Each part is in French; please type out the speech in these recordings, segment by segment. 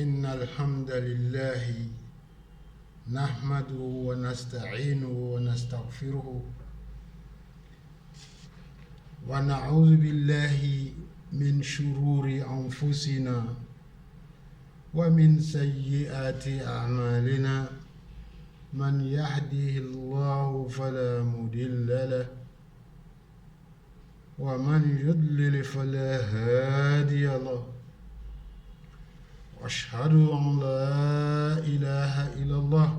إن الحمد لله نحمده ونستعينه ونستغفره ونعوذ بالله من شرور أنفسنا ومن سيئات أعمالنا من يهده الله فلا مضل له ومن يضلل فلا هادي له وأشهد أن لا إله إلا الله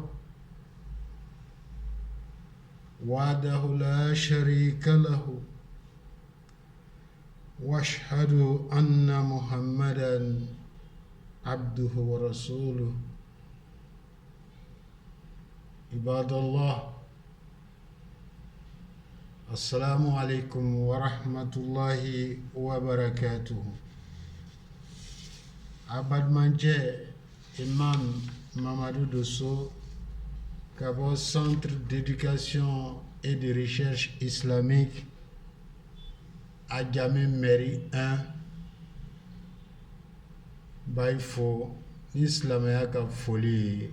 وحده لا شريك له وأشهد أن محمدا عبده ورسوله عباد الله السلام عليكم ورحمة الله وبركاته. Abad Manje, Imam Mamadou Dosso, Kabo Centre d'éducation et de recherche islamique à Djamé Mairie 1, Baïfo, Islamaya ka folie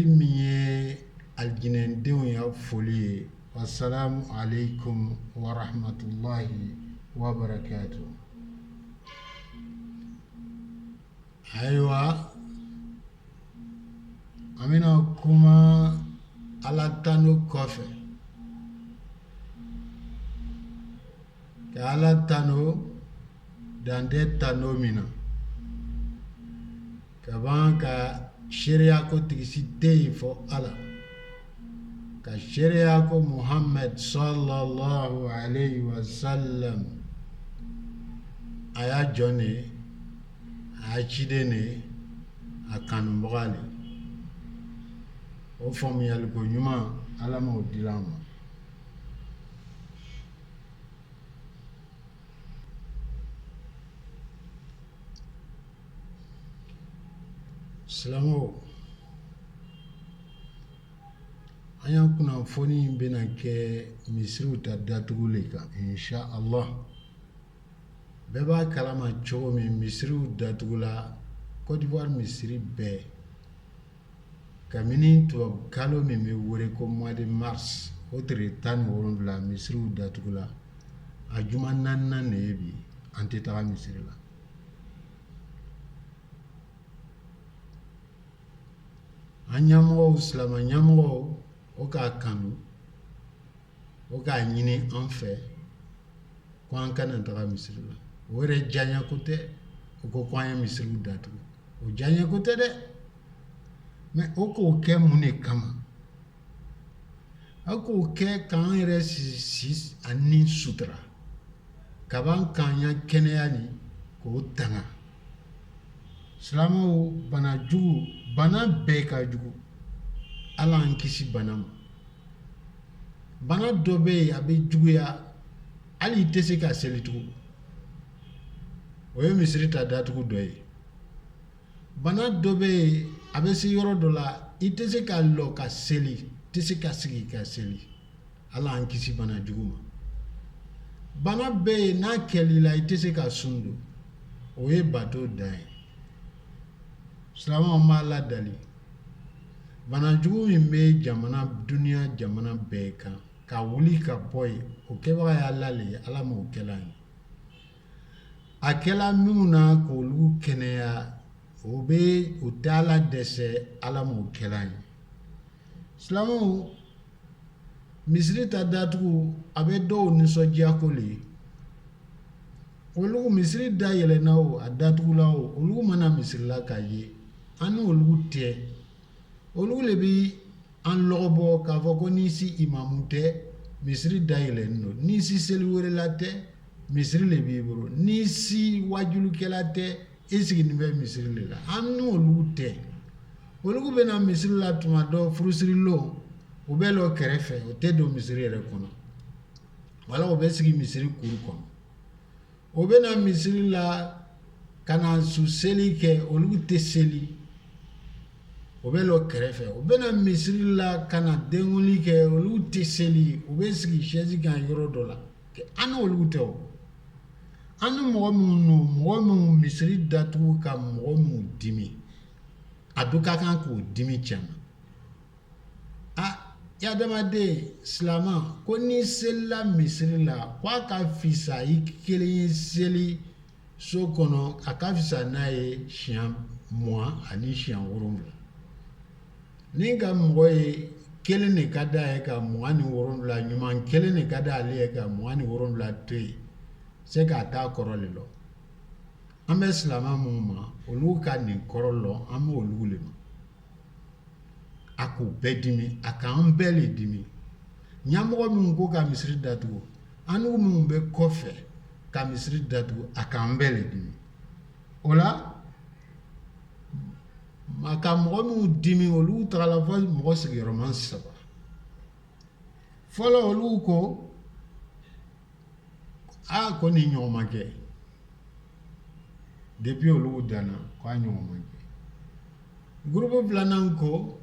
miye alginendenw ya folie. Wassalamu alaikum wa rahmatullahi wa barakatuh. Ayiwa, an bɛna kuma Ala tanu kɔfɛ, ka Ala tanu dan tɛ tanu min na, ka ban ka seereya ko tigisi tɛ yen fɔ Ala, ka seereya ko Muhammad sallallahu alayhi wa sallam a y'a jɔn de ye, a ciden de ye, a kanubaga de ye. O faamuyaliko ɲuman Ala m'o dila an ma. Silamɛw, an y'an kunnafoni bɛna kɛ misiriw ta datugu le kan insha Allah. Bɛɛ b'a kalama cogo min misiriw datugula Côte d'Ivoire misiri bɛɛ kabini tubabu kalo min bɛ wele ko mois de mars, o tile 17 misiriw datugula. A juma 4 de ye bi, an tɛ taga misiri la. An ɲɛmɔgɔw, silama ɲɛmɔgɔw, o k'a kanu, o k'a ɲini an fɛ ko an kana taga misiri la. O yɛrɛ diyaɲɛ ko tɛ, o ko an ye misiriw datugu. O diyaɲɛ ko tɛ dɛ, mais o k'o kɛ mun de kama? A k'o kɛ k'an yɛrɛ si ani sutura, ka b'an k'an ya kɛnɛya ni k'o tanga. Silamɛw, bana jugu, bana bɛɛ ka jugu. Ala an kisi bana ma. Bana dɔ bɛ yen a bɛ juguya hali i tɛ se ka seli tugun. O ye misiri ta datugu dɔ ye. Bana dɔ bɛ yen a bɛ se yɔrɔ dɔ la i tɛ se ka lɔ ka seli, i tɛ se ka sigi ka seli. Ala an kisi bana jugu ma. Bana bɛ yen n'a kɛl'i la i tɛ se ka sun don. O ye bato dan ye. Silamɛw, an b'a ladali, bana jugu min bɛ duniya jamana bɛɛ kan, ka wuli ka bɔ yen, o kɛbaga ye Ala le ye, Ala m'o kɛla ye. A kɛla minnu na k'olu kɛnɛya, o tɛ Ala dɛsɛ, Ala m'o kɛla ye. Silamɛw, misiri ta datugu a bɛ dɔw nisɔndiya ko le ye. Olu misiri da yɛlɛna o, a datugula o, olu mana misiri la k'a ye, an n'olu tɛ. Olu le bi an lɔgɔbɔ k'a fɔ ko n'i si imamu tɛ, misiri da yɛlɛnen don. N'i si seli wɛrɛla tɛ, misiri le b'i bolo. N'i si wajulikɛla tɛ, i sigilen bɛ misiri le la. An n'olu tɛ. Olu bɛna misiri la tuma dɔ furusirilon, u bɛ lɔ kɛrɛfɛ, o tɛ don misiri yɛrɛ kɔnɔ. Wala o bɛ sigi misiri kuru kɔnɔ. O bɛna misiri la ka na su seli kɛ, olu tɛ seli. O bɛ lɔ kɛrɛfɛ. O bɛna misiri la ka na denkuli kɛ, olu tɛ seli. U bɛ sigi chaise kan yɔrɔ dɔ la. An n'olu tɛ o. an mɔgɔ min no mɔgɔ min misiri datugu ka mɔgɔ min dimi a dun ka kan k'o dimi caman yadamaden silama ko ni selila misiri la ko a ka fisa i kelen ye seli so kɔnɔ a ka fisa n'a ye siɲɛ 10 ani siɲɛ 7 ni ka mɔgɔ ye kelen de ka d'a ye ka 27 ɲuman kelen de ka d'ale ye ka 27 to yen se k'a t'a kɔrɔ le lɔ an bɛ silama minnu ma olu ka nin kɔrɔ lɔ an bɛ olu le ma a k'u bɛɛ dimi a k'an bɛɛ le dimi ɲɛmɔgɔ minnu ko ka misiri datugu an n'u minnu bɛ kɔfɛ ka misiri datugu a k'an bɛɛ le dimi o la ka mɔgɔ minnu dimi olu tagala fɔ mɔgɔ sigiyɔrɔma 3 fɔlɔ olu ko ko ni ɲɔgɔn ma kɛ depuis olu danna ko a ɲɔgɔn ma kɛ groupe filanan ko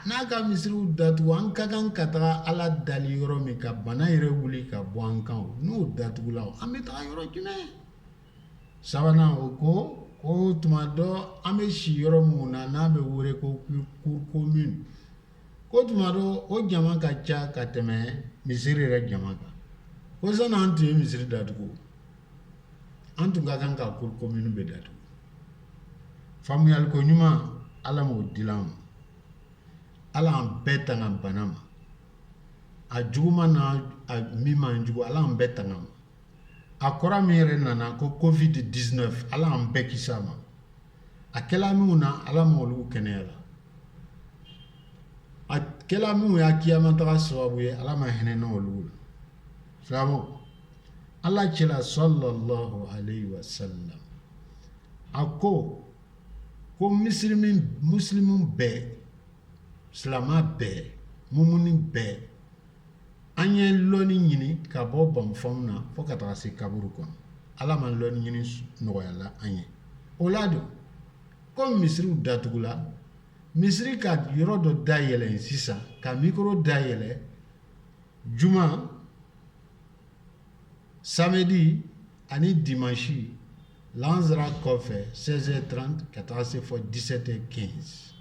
n'a ka misiriw datugu an ka kan ka taga ala dali yɔrɔ min ka bana yɛrɛ wuli ka bɔ an kan n'o datugula an bɛ taga yɔrɔ jumɛn sabanan o ko tuma dɔ an bɛ si yɔrɔ min na n'a bɛ wele ko commune ko tuma dɔ o jama ka ca ka tɛmɛ misiri yɛrɛ jama kan ko sani an tun ye misiri datugu an tun ka kan ka commune bɛ datugu faamuyali ko ɲuman ala m'o dila an ma ala an bɛɛ tanga bana ma a juguman na a min man jugu ala an bɛɛ tanga ma a kɔrɔ min yɛrɛ nana ko covid-19 ala an bɛɛ kisi a ma a kɛla minnu na ala ma olu kɛnɛya la a kɛla minnu y'a kiyamataga sababu ye ala ma hinɛ na olu la silamɛw ala cɛla sallallahu alayhi wa sallam a ko muslimu bɛɛ silama bɛɛ mumuni bɛɛ an ye lɔnni ɲini ka bɔ banfɛnw na fo ka taga se kaburu kɔnɔ ala ma lɔnni ɲini nɔgɔyala an ye o la don ko misiriw datugula misiri ka yɔrɔ dɔ dayɛlɛ sisan ka mikoro dayɛlɛ juma samedi ani dimanche lansara kɔfɛ 16h30 ka taga se fɔ 17h15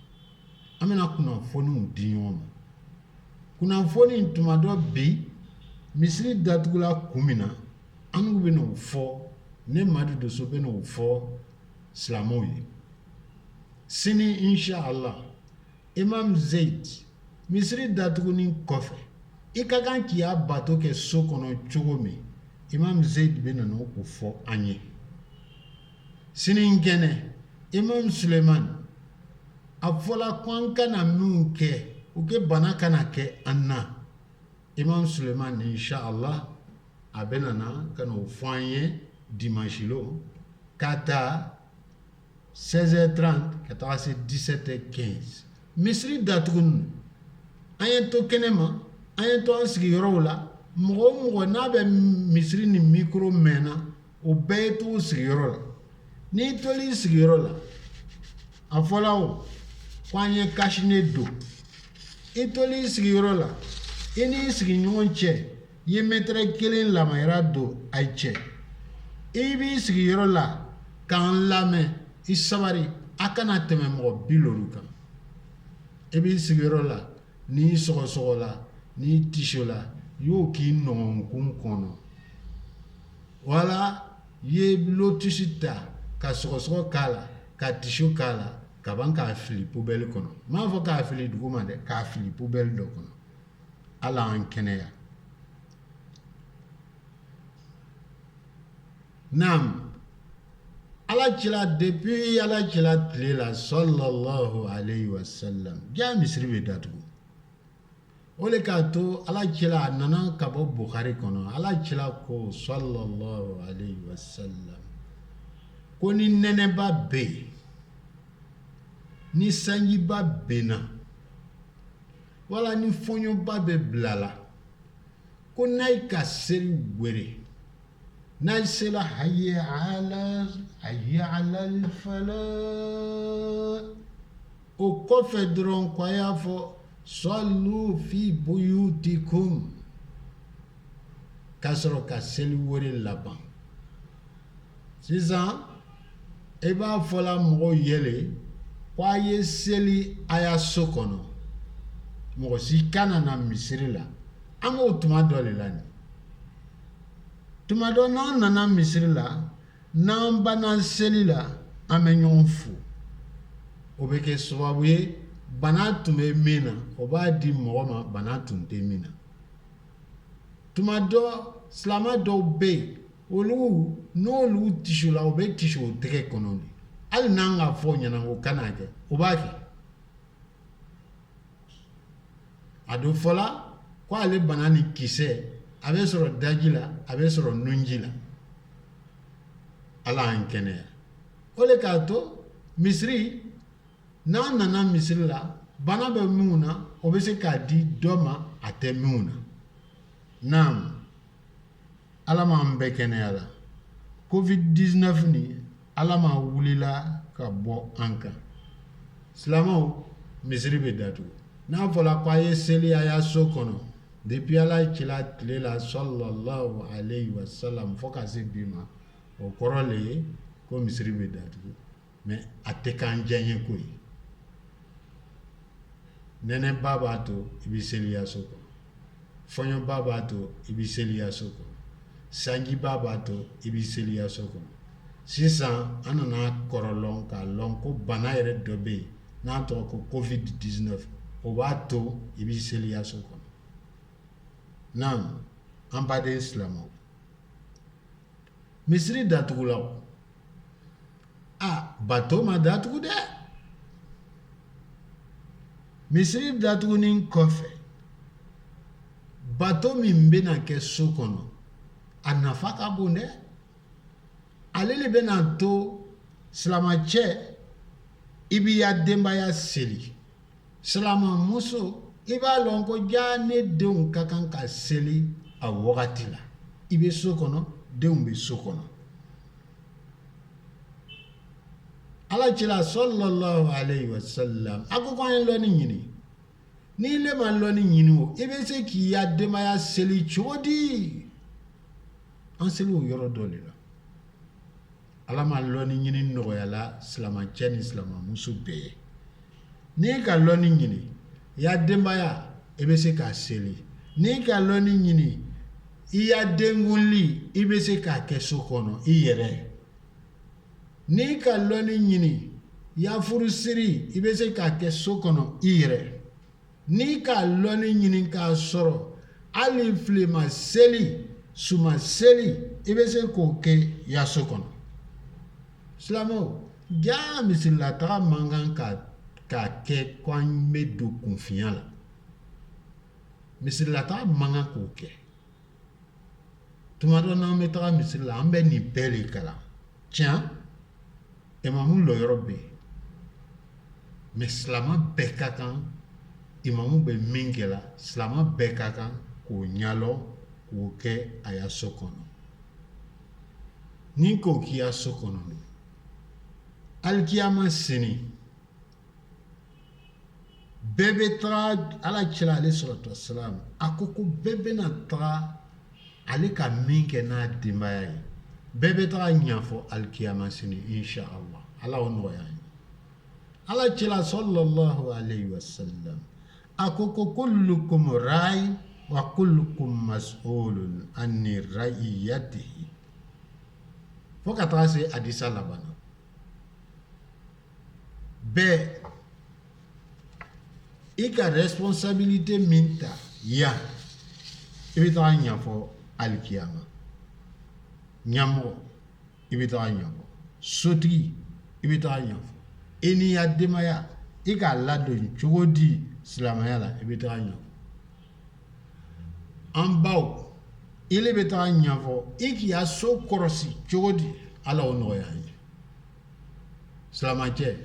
an bɛna kunnafoniw di ɲɔgɔn ma kunnafoni tuma dɔ bi misiri datugula kun min na an n'u bɛ n'o fɔ ne madu doso bɛ n'o fɔ silamɛw ye sini inshallah imam zayd misiri datuguni kɔfɛ i ka kan k'i y'a bato kɛ so kɔnɔ cogo min imam zayd bɛ na n'o fɔ an ye sini kɛnɛ imam suleiman a fɔla ko an kana min kɛ o kɛ bana kana kɛ an na imam suleiman inshallah a bɛ nana ka n'o fɔ an ye dimanche lo ka taa 16h30 ka taga se 17h15 misiri datuguni an ye to kɛnɛ ma an ye to an sigiyɔrɔw la mɔgɔ o mɔgɔ n'a bɛ misiri ni mikoro mɛnna o bɛɛ ye to sigiyɔrɔ la n'i toli sigiyɔrɔ la a fɔla o ko an ye kasine don i toli sigiyɔrɔ la i n'i sigiɲɔgɔn cɛ i ye mɛtɛrɛ 1 lamayira don a cɛ i b'i sigiyɔrɔ la k'an lamɛn i sabari a kana tɛmɛ mɔgɔ 50 kan i b'i sigiyɔrɔ la n'i sɔgɔsɔgɔla n'i tisola y'o k'i nɔgɔnkun kɔnɔ wala ye lotusi ta ka sɔgɔsɔgɔ k'a la ka tiso k'a la ka ban k'a fili poubelle kɔnɔ m'a fɔ k'a fili duguma dɛ k'a fili poubelle dɔ kɔnɔ ala an kɛnɛya naam ala cila depuis ala cila tile la sallallahu alayhi wa sallam ja misiri bɛ datugu o le k'a to ala cila a nana ka bɔ Bukhari kɔnɔ ala cila ko sallallahu alayhi wa sallam ko ni nɛnɛba bɛ yen ni sanjiba benna wala ni fɔɲɔba bɛ bilala ko n'a ye ka seli wele n'a ye sela hayya ala fala o kɔfɛ dɔrɔn ko a y'a fɔ sallu fi buyutikum k'a sɔrɔ ka seli wele laban sisan e b'a fɔla mɔgɔw yɛlɛ k'a ye seli a y'a so kɔnɔ mɔgɔ si kana na misiri la an b'o tuma dɔ de la nin tuma dɔ n'an nana misiri la n'an banna seli la an bɛ ɲɔgɔn fo o bɛ kɛ sababu ye bana tun bɛ min na o b'a di mɔgɔ ma bana tun tɛ min na tuma dɔ silama dɔw bɛ yen olu n'olu tisula o bɛ tisi o tɛgɛ kɔnɔ de hali n'an ka fɔ ɲɛna o kana kɛ o b'a kɛ a don fɔla ko ale bana ni kisɛ a bɛ sɔrɔ daji la a bɛ sɔrɔ nunji la ala y'an kɛnɛya o de k'a to misiri n'an nana misiri la bana bɛ minnu na o bɛ se k'a di dɔ ma a tɛ minnu na naam ala m'an bɛɛ kɛnɛya la covid-19 ni ala ma wulila ka bɔ an kan silamɛw misiri bɛ datugu n'a fɔla ko a ye seli a y'a so kɔnɔ depuis ala cila tile la sallallahu alayhi wa sallam fo ka se bi ma o kɔrɔ le ye ko misiri bɛ datugu mais a tɛ k'an diyaɲɛ ko ye nɛnɛba b'a to i bɛ seli a so kɔnɔ fɔɲɔba b'a to i bɛ seli a so kɔnɔ sanjiba b'a to i bɛ seli a so kɔnɔ sisan an nana kɔrɔlɔn k'a lɔn ko bana yɛrɛ dɔ bɛ yen n'a tɔgɔ ko covid-19 o b'a to i bɛ seli a so kɔnɔ naam an baden silamɛw misiri datugula o bato ma datugu dɛ misiri datugunin kɔfɛ bato min bɛna kɛ so kɔnɔ a nafa ka bon dɛ ale de bɛna to silamɛcɛ i b'i ya denbaya seli silamɛmuso i b'a lɔn ko jaa ne denw ka kan ka seli a wagati la i bɛ so kɔnɔ denw bɛ so kɔnɔ ala cila sallallahu alayhi wa sallam a ko k'an ye lɔnni ɲini n'i le ma lɔnni ɲini o i bɛ se k'i ya denbaya seli cogo di an seli o yɔrɔ dɔ de la ala ma lɔnni ɲini nɔgɔyala silamɛcɛ ni silamɛmuso bɛɛ ye n'i ka lɔnni ɲini ya denbaya i bɛ se k'a seli n'i ka lɔnni ɲini i ya denkunli i bɛ se k'a kɛ so kɔnɔ i yɛrɛ n'i ka lɔnni ɲini ya furusiri i bɛ se k'a kɛ so kɔnɔ i yɛrɛ n'i ka lɔnni ɲini k'a sɔrɔ hali filema seli suma seli i bɛ se k'o kɛ ya so kɔnɔ silamɛw jaa misilataga man kan k'a kɛ ko an bɛ don kunfinya la misilataga man kan k'o kɛ tuma dɔ n'an bɛ taga misiri la an bɛ nin bɛɛ de kalan tiɲɛ imamu lɔyɔrɔ bɛ yen mais silamɛ bɛɛ ka kan imamu bɛ min kɛ la silamɛ bɛɛ ka kan k'o ɲɛlɔ k'o kɛ a ya so kɔnɔ ni k'o k'i ya so kɔnɔ alikiyama sini bɛɛ bɛ taga ala cila ale sɔrɔtɔ silamu a ko bɛɛ bɛna taga ale ka min kɛ n'a denbaya ye bɛɛ bɛ taga ɲɛfɔ alikiyama sini insha Allah ala o nɔgɔya ye ala cila sallallahu alayhi wa sallam a ko kullukum ra'i wa kullukum mas'ulun anni ra'iyatihi fo ka taga se hadisa laban na bɛɛ i ka responsabilité min ta yan i bɛ taga ɲɛfɔ alikiyama ɲɛmɔgɔ i bɛ taga ɲɛfɔ sotigi i bɛ taga ɲɛfɔ i n'i ya denbaya i k'a ladon cogo di silamɛya la i bɛ taga ɲɛfɔ an baw i le bɛ taga ɲɛfɔ i k'i ya so kɔrɔsi cogo di ala o nɔgɔya an ye silamɛcɛ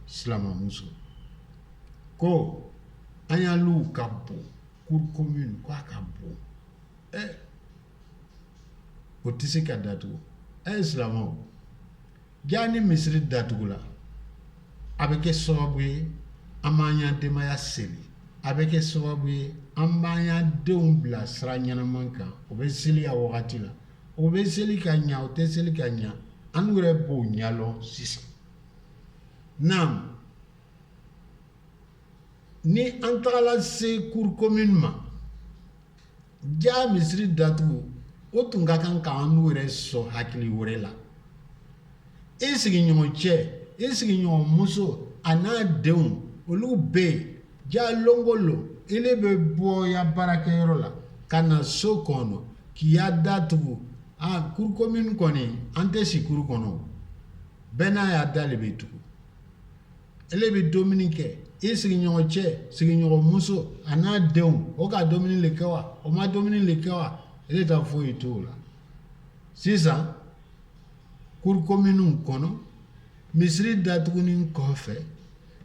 silamɛmuso ko an y'alu ka bon cour commune ko a ka bon o tɛ se ka datugu silamɛw jaa ni misiri datugula a bɛ kɛ sababu ye an b'an ya denbaya seli a bɛ kɛ sababu ye an b'an ya denw bila sira ɲɛnama kan o bɛ seli a wagati la o bɛ seli ka ɲa o tɛ seli ka ɲa an wɛrɛ b'o ɲalɔn sisan naam ni an tagala se cour commune ma ja misiri datugu o tun ka kan k'an wɛrɛ sɔn hakili wɛrɛ la i sigiɲɔgɔn cɛ i sigiɲɔgɔn muso a n'a denw olu bɛ yen ja longolo ile bɛ bɔ ya baarakɛyɔrɔ la ka na so kɔnɔ k'i ya datugu cour commune kɔni an tɛ si cour kɔnɔ bɛɛ n'a y'a da de bɛ tugu ile bɛ dumuni kɛ i sigiɲɔgɔn cɛ sigiɲɔgɔn muso a n'a denw o ka dumuni le kɛ wa o ma dumuni le kɛ wa ile t'a foyi t'o la sisan cour commune kɔnɔ misiri datuguni kɔfɛ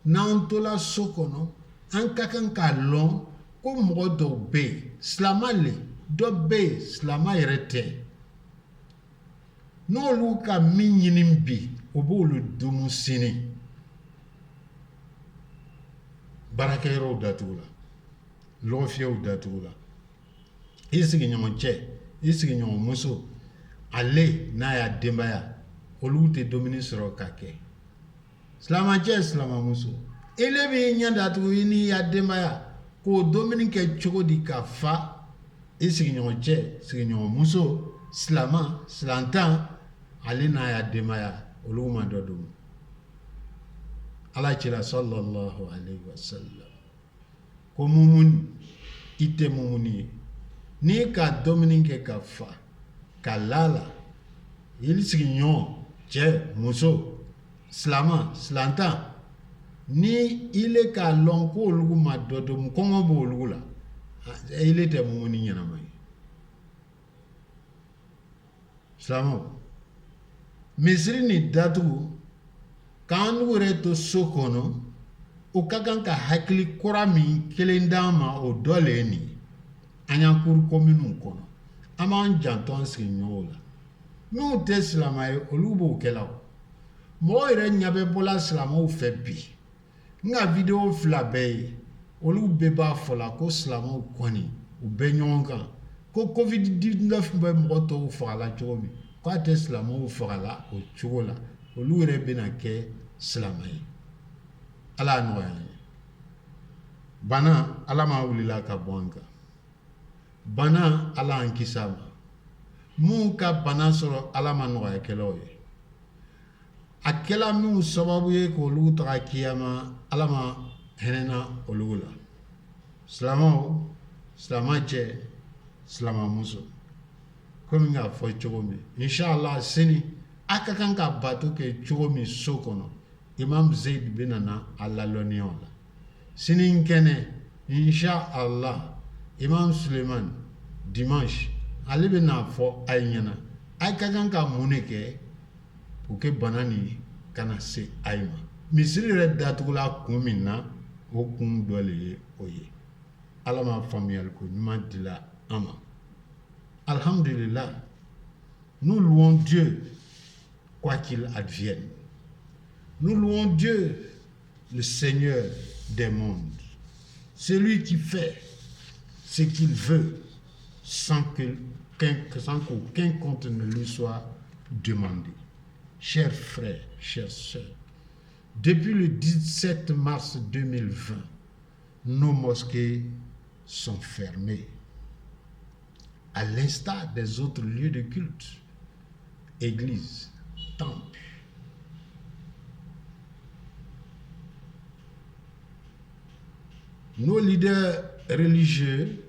n'an tola so kɔnɔ an ka kan k'a lɔn ko mɔgɔ dɔw bɛ yen silama le dɔ bɛ yen silama yɛrɛ tɛ n'olu ka min ɲini bi o b'olu dun sini baarakɛyɔrɔw datugu la lɔgɔfiyɛw datugu la i sigiɲɔgɔn cɛ i sigiɲɔgɔn muso ale n'a y'a denbaya olu tɛ dumuni sɔrɔ ka kɛ silamacɛ silamamuso ele b'i ɲɛ datugu i n'i ya denbaya k'o dumuni kɛ cogo di ka fa i sigiɲɔgɔn cɛ sigiɲɔgɔn muso silama silantan ale n'a ya denbaya olu ma dɔ dun ala cira sallallahu alaihi wasallam ko mumuni i tɛ mumuni ye n'i ka dumuni kɛ ka fa ka lala i sigiɲɔgɔn cɛ muso silama silantan ni ile k'a lɔn ko olu ma dɔ dun kɔngɔ b'olu la ile tɛ mumuni ɲɛnama ye silamaw misiri ni datugu k'an wɛrɛ to so kɔnɔ o ka kan ka hakili kura min kelen d'an ma o dɔ le ye nin ye an y'an cour commune kɔnɔ an b'an janto an sigiɲɔgɔnw la n'u tɛ silama ye olu b'o kɛla o mɔgɔ yɛrɛ ɲɛ bɛ bɔla silamaw fɛ bi n ka video fila bɛɛ ye olu bɛɛ b'a fɔ la ko silamaw kɔni u bɛ ɲɔgɔn kan ko covid-19 bɛ mɔgɔ tɔw fagala cogo min k'a tɛ silamaw fagala o cogo la olu yɛrɛ bɛna kɛ silama ye ala y'a nɔgɔya an ye bana ala ma wulila ka bɔ an kan bana ala y'an kisi a ma mun ka bana sɔrɔ ala ma nɔgɔya kɛlaw ye a kɛla minnu sababu ye k'olu taga kiyama ala ma hinɛna olu la silamaw silamacɛ silamamuso komi k'a fɔ cogo min inshallah sini a ka kan ka bato kɛ cogo min so kɔnɔ imam Zaid bɛ nana a lalɔnniya o la sini kɛnɛ inshallah imam Suleiman dimanche ale bɛ n'a fɔ a ye ɲɛna a ka kan ka mun de kɛ pour que bana nin kana se a ye ma misiri yɛrɛ datugula kun min na o kun dɔ le ye o ye ala ma faamuyali ko ɲuman dila an ma alhamdulillah nous louons Dieu quoi qu'il advienne nous louons Dieu le Seigneur des mondes celui qui fait ce qu'il veut sans qu'aucun compte ne lui soit demandé. Chers frères, chères sœurs, depuis le 17 mars 2020, nos mosquées sont fermées, à l'instar des autres lieux de culte, églises, temples. Nos leaders religieux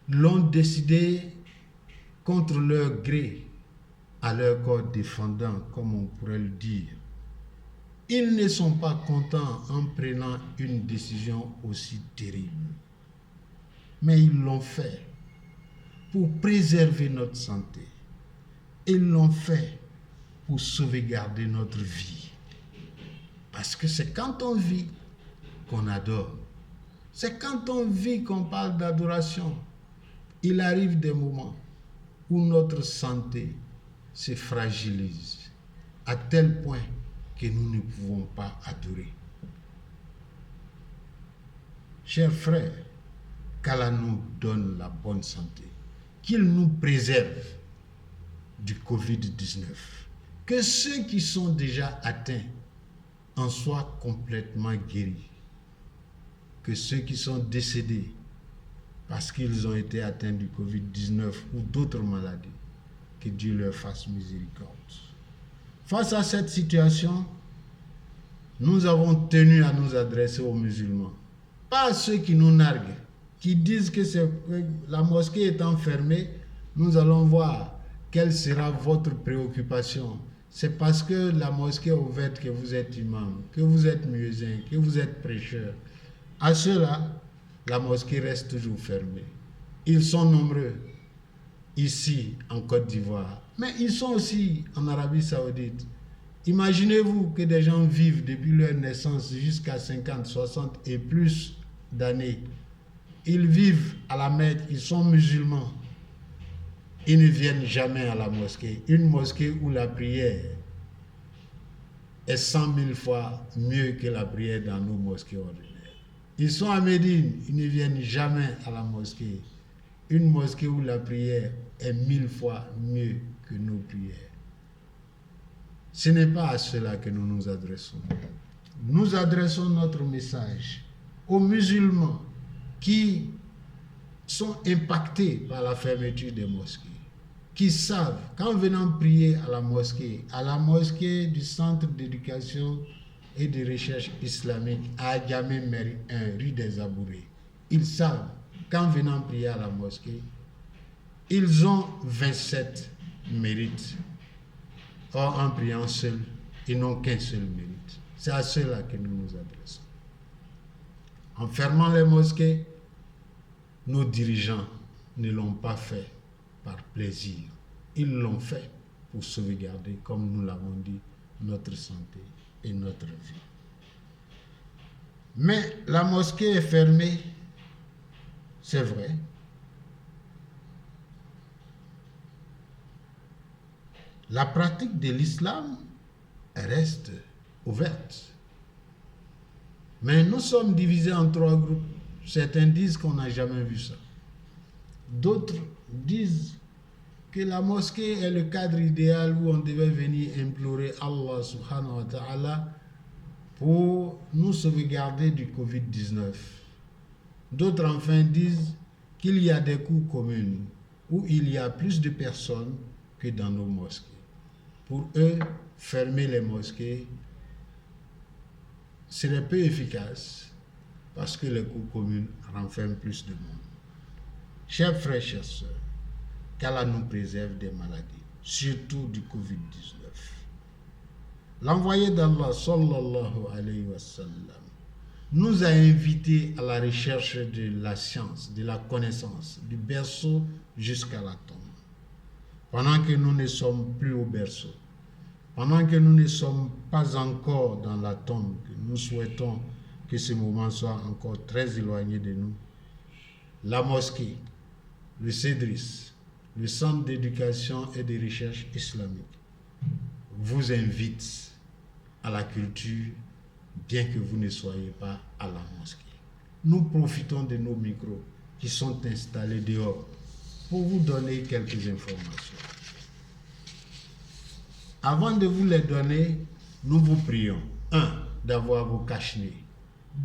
l'ont décidé contre leur gré, à leur corps défendant, comme on pourrait le dire. Ils ne sont pas contents en prenant une décision aussi terrible. Mais ils l'ont fait pour préserver notre santé. Ils l'ont fait pour sauvegarder notre vie. Parce que c'est quand on vit qu'on adore. C'est quand on vit qu'on parle d'adoration. Il arrive des moments où notre santé se fragilise à tel point que nous ne pouvons pas adorer. Chers frères, qu'Allah nous donne la bonne santé, qu'il nous préserve du Covid-19 que ceux qui sont déjà atteints en soient complètement guéris, que ceux qui sont décédés parce qu'ils ont été atteints du Covid-19 ou d'autres maladies, que Dieu leur fasse miséricorde. Face à cette situation, nous avons tenu à nous adresser aux musulmans, pas à ceux qui nous narguent, qui disent que la mosquée étant fermée, nous allons voir quelle sera votre préoccupation. C'est parce que la mosquée est ouverte que vous êtes imam, que vous êtes muezzin, que vous êtes prêcheur. À ceux-là, la mosquée reste toujours fermée. Ils sont nombreux ici en Côte d'Ivoire, mais ils sont aussi en Arabie Saoudite. Imaginez-vous que des gens vivent depuis leur naissance jusqu'à 50, 60 et plus d'années. Ils vivent à la Mecque, ils sont musulmans. Ils ne viennent jamais à la mosquée. Une mosquée où la prière est 100 000 fois mieux que la prière dans nos mosquées ordinaires. Ils sont à Médine, ils ne viennent jamais à la mosquée. Une mosquée où la prière est 1000 fois mieux que nos prières. Ce n'est pas à cela que nous nous adressons. Nous adressons notre message aux musulmans qui sont impactés par la fermeture des mosquées, qui savent qu'en venant prier à la mosquée du Centre d'éducation et de recherche islamique à Adjamé rue des Abourés, ils savent qu'en venant prier à la mosquée, ils ont 27 mérites. Or, en priant seul, ils n'ont qu'un seul mérite. C'est à ceux-là que nous nous adressons. En fermant les mosquées, nos dirigeants ne l'ont pas fait par plaisir. Ils l'ont fait pour sauvegarder, comme nous l'avons dit, notre santé et notre vie. Mais la mosquée est fermée, c'est vrai. La pratique de l'islam reste ouverte. Mais nous sommes divisés en 3 groupes. Certains disent qu'on n'a jamais vu ça. D'autres disent que la mosquée est le cadre idéal où on devait venir implorer Allah subhanahu wa ta'ala pour nous sauvegarder du Covid-19. D'autres enfin disent qu'il y a des cours communs où il y a plus de personnes que dans nos mosquées. Pour eux, fermer les mosquées serait peu efficace parce que les cours communs renferment plus de monde. Chers frères, chers sœurs, qu'Allah nous préserve des maladies, surtout du Covid-19. L'envoyé d'Allah, sallallahu alayhi wa sallam, nous a invités à la recherche de la science, de la connaissance, du berceau jusqu'à la tombe. Pendant que nous ne sommes plus au berceau, pendant que nous ne sommes pas encore dans la tombe, que nous souhaitons que ce moment soit encore très éloigné de nous, la mosquée, le CEDRIS, le Centre d'éducation et de recherche islamique, vous invite à la culture, bien que vous ne soyez pas à la mosquée. Nous profitons de nos micros qui sont installés dehors pour vous donner quelques informations. Avant de vous les donner, nous vous prions. 1. D'avoir vos cache-nez.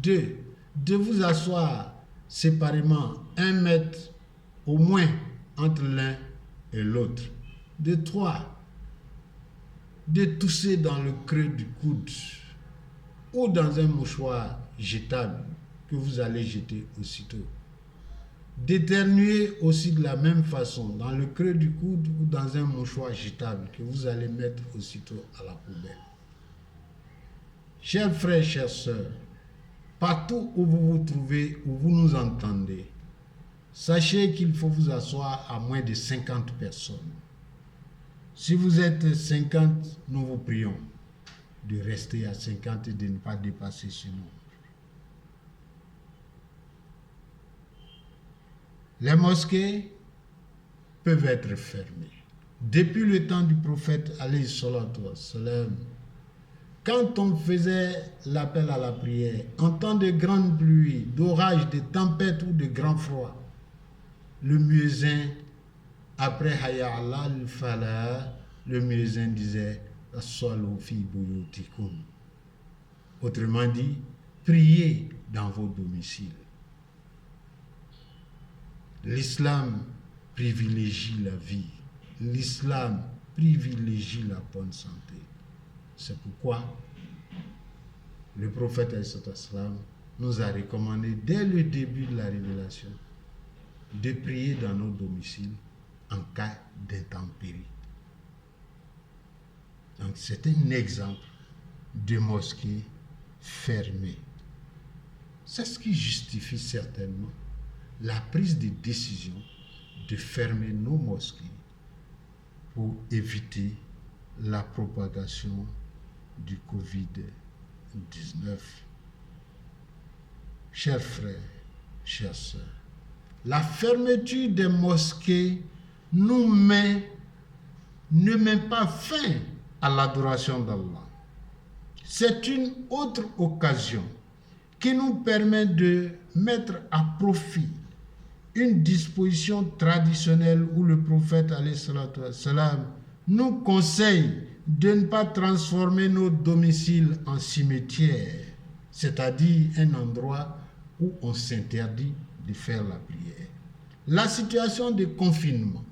2. De vous asseoir séparément 1 mètre au moins entre l'un et l'autre. 3. De tousser dans le creux du coude ou dans un mouchoir jetable que vous allez jeter aussitôt. D'éternuer aussi de la même façon dans le creux du coude ou dans un mouchoir jetable que vous allez mettre aussitôt à la poubelle. Chers frères, chères sœurs, partout où vous vous trouvez, où vous nous entendez, sachez qu'il faut vous asseoir à moins de 50 personnes. Si vous êtes 50, nous vous prions de rester à 50 et de ne pas dépasser ce nombre. Les mosquées peuvent être fermées. Depuis le temps du prophète alayhi salatu wassalam, quand on faisait l'appel à la prière, en temps de grande pluie, d'orage, de tempête ou de grand froid, le muezzin, après Hayya ala al-falah, le muezzin disait as-salu fi buyutikum. Autrement dit, priez dans vos domiciles. L'islam privilégie la vie. L'islam privilégie la bonne santé. C'est pourquoi le prophète nous a recommandé dès le début de la révélation de prier dans nos domiciles en cas d'intempérie. Donc c'est un exemple de mosquée fermée. C'est ce qui justifie certainement la prise de décision de fermer nos mosquées pour éviter la propagation du Covid-19. Chers frères, chères sœurs, la fermeture des mosquées ne met pas fin à l'adoration d'Allah. C'est une autre occasion qui nous permet de mettre à profit une disposition traditionnelle où le prophète nous conseille de ne pas transformer nos domiciles en cimetières, c'est-à-dire un endroit où on s'interdit de faire la prière. La situation de confinement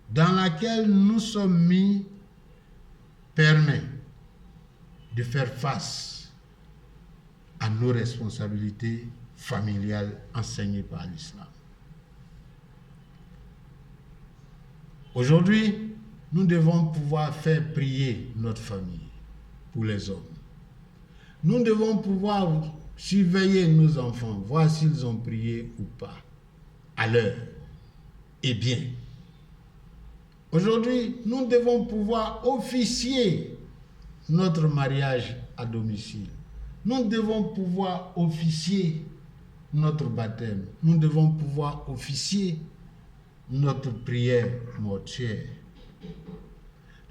dans laquelle nous sommes mis permet de faire face à nos responsabilités familiales enseignées par l'islam. Aujourd'hui, nous devons pouvoir faire prier notre famille pour les hommes. Nous devons pouvoir surveiller nos enfants, voir s'ils ont prié ou pas, à l'heure et bien. Aujourd'hui, nous devons pouvoir officier notre mariage à domicile. Nous devons pouvoir officier notre baptême. Nous devons pouvoir officier notre prière mortuaire.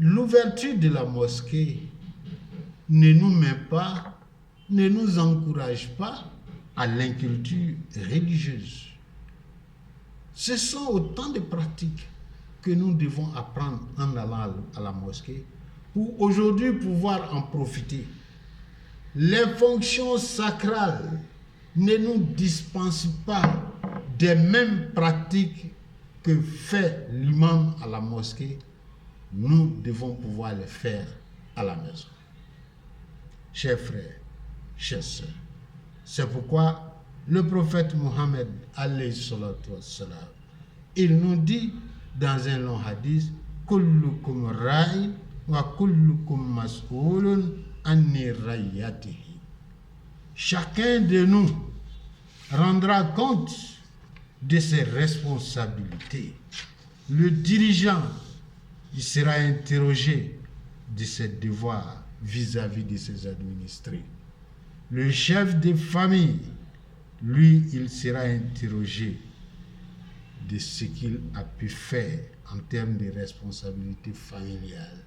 L'ouverture de la mosquée ne nous encourage pas à l'inculture religieuse. Ce sont autant de pratiques que nous devons apprendre en allant à la mosquée pour aujourd'hui pouvoir en profiter. Les fonctions sacrales ne nous dispensent pas des mêmes pratiques que fait l'imam à la mosquée. Nous devons pouvoir les faire à la maison. Chers frères, chers sœurs, c'est pourquoi le prophète Mohammed, il nous dit dans un long hadith, kullukum ra'in wa kullukum mas'ulun anni ra'iyatihi. Chacun de nous rendra compte de ses responsabilités. Le dirigeant, il sera interrogé de ses devoirs vis-à-vis de ses administrés. Le chef de famille, lui, il sera interrogé de ce qu'il a pu faire en termes de responsabilités familiales.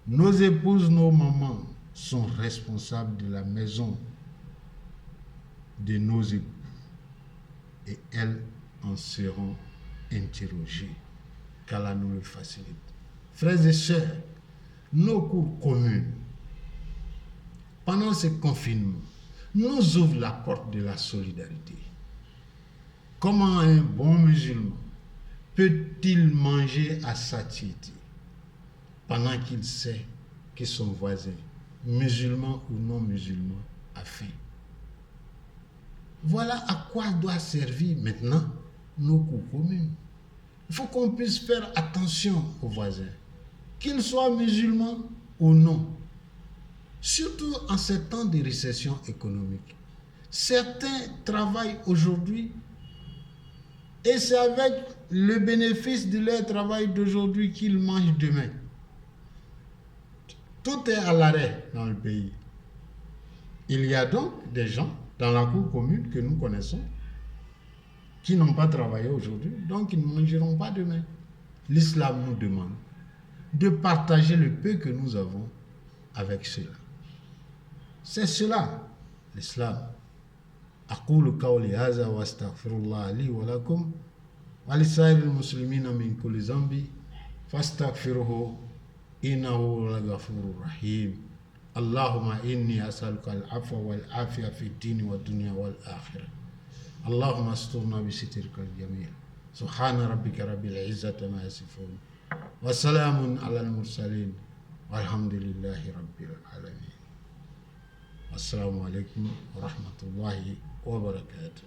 Nos épouses, nos mamans sont responsables de la maison de nos époux et elles en seront interrogées. Qu'Allah nous le facilite. Frères et sœurs, nos cours communes, pendant ce confinement, nous ouvrent la porte de la solidarité. Comment un bon musulman peut-il manger à satiété pendant qu'il sait que son voisin, musulman ou non musulman, a faim? Voilà à quoi doit servir maintenant nos cours communes. Il faut qu'on puisse faire attention aux voisins, qu'ils soient musulmans ou non. Surtout en ces temps de récession économique. Certains travaillent aujourd'hui et c'est avec le bénéfice de leur travail d'aujourd'hui qu'ils mangent demain. Tout est à l'arrêt dans le pays. Il y a donc des gens dans la cour commune que nous connaissons qui n'ont pas travaillé aujourd'hui, donc ils ne mangeront pas demain. L'islam nous demande de partager le peu que nous avons avec ceux-là. C'est cela, l'islam. أقول قولي هذا وأستغفر الله لي ولكم ولسائر المسلمين من كل ذنب فاستغفره إنه لغفور رحيم. اللهم إني أسألك العفو والعافية في الدين والدنيا والآخرة. اللهم استرنا بسترك الجميل. سبحان ربك رب العزة ما يصفون وسلام على المرسلين والحمد لله رب العالمين. السلام عليكم ورحمة الله وبركاته.